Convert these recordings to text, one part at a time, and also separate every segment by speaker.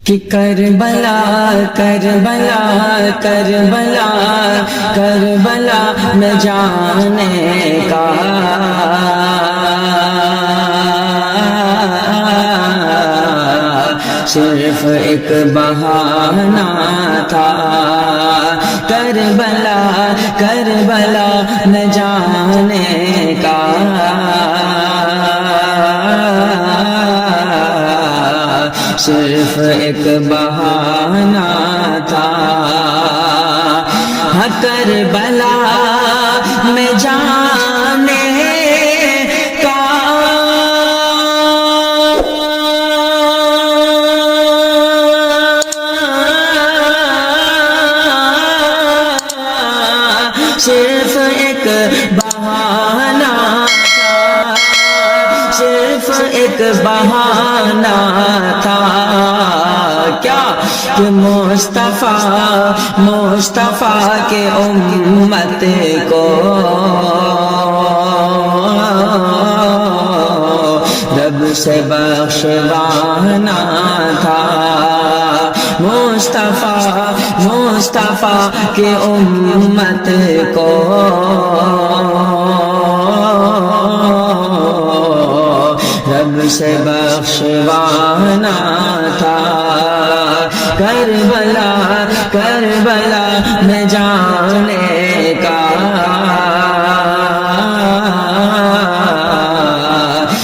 Speaker 1: کہ کربلا کربلا کربلا کربلا میں جانے کا صرف ایک بہانہ تھا، کربلا کربلا میں جانے کا صرف ایک بہانہ تھا، کربلا میں جانے کا صرف ایک بہانہ تھا، صرف ایک بہانہ تھا، کیا کہ مصطفیٰ کے امت کو رب سے بخشوانا تھا، مصطفیٰ کے امت کو رب سے بخشوانا تھا، کربلا کربلا میں جانے کا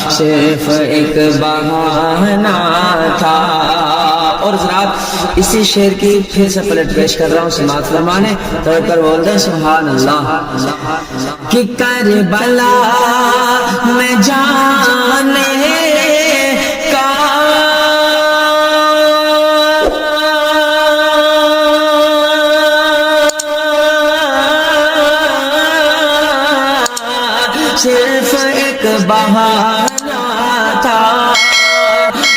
Speaker 1: صرف ایک بہانہ تھا۔ اور حضرات اسی شعر کی پھر سے پلٹ پیش کر رہا ہوں، سماعت فرمانے توڑ کر بول دیں سبحان اللہ۔ کہ کربلا میں جانے کا صرف ایک بہانہ تھا،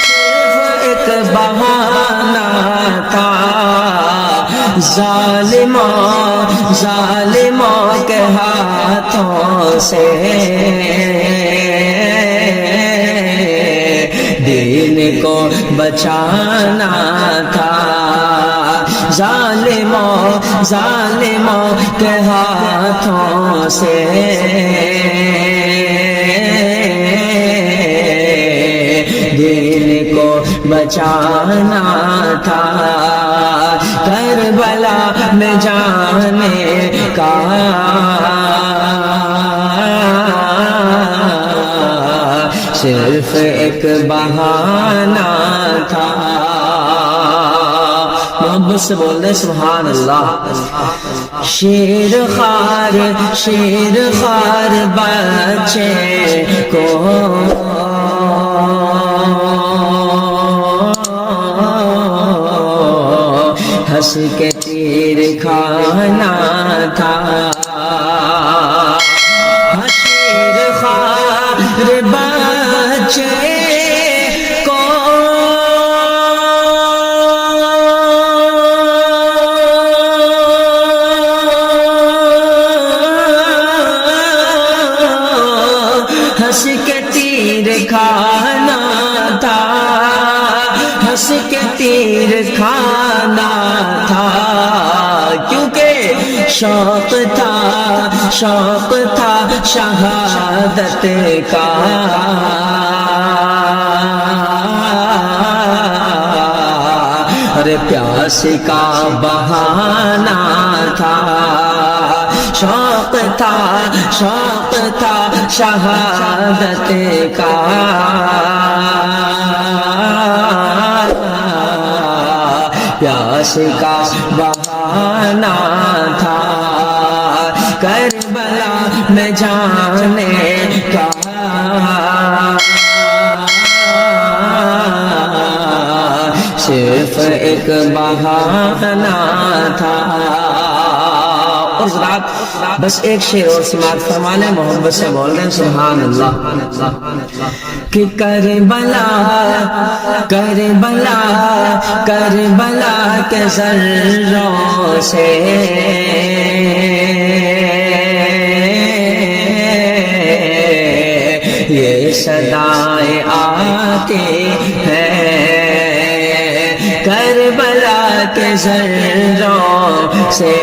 Speaker 1: صرف ایک بہانہ تھا، ظالموں کے ہاتھوں سے دین کو بچانا تھا، ظالموں کے ہاتھوں سے دین کو بچانا تھا، کربلا میں جانے کا صرف ایک بہانہ تھا۔ محبت سے بول دیں سبحان اللہ۔ شیر خوار بچے کو ہنس کے تیر کھانا تھا، شیر خوار بچے کو ہنس کے تیر کھانا تھا، ہنس کے تیر کھانا تھا، کیونکہ شوق تھا شہادت کا، ارے پیاس کا بہانہ تھا، شوق تھا شہادت کا، پیاس کا بہانہ تھا، کربلا میں جانے کا صرف ایک بہانہ تھا۔ اور حضرات بس ایک شعر اور سماعت فرمانے، محبت سے بول رہے ہیں سبحان اللہ۔ کہ کربلا کربلا کربلا کے ذروں سے یہ صدائیں آتی ہیں، کربلا کے ذروں سے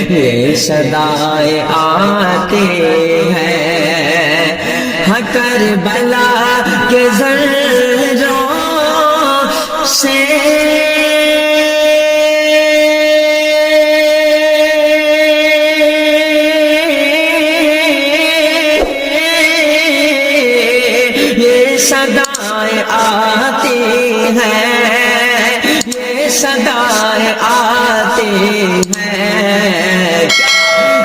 Speaker 1: یہ صدائیں آتی ہیں، ہاں کربلا کے ذروں سے صدائیں آتی ہیں، یہ صدائیں آتی ہیں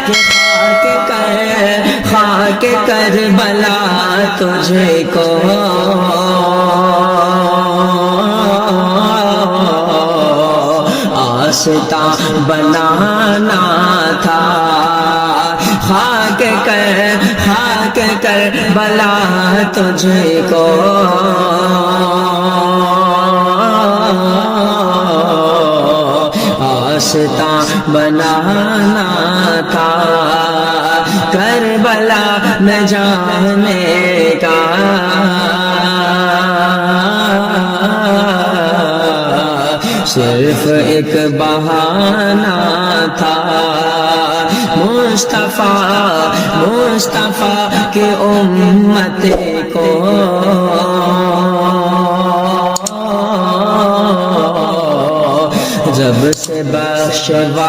Speaker 1: کہ خاک کربلا تجھ کو آستاں بنانا تھا، خاک کربلا تجھ کو آستاں بنانا تھا، کربلا نہ جانے کا صرف ایک بہانہ تھا، مصطفیٰ کے امت کو جب سے بخشوانا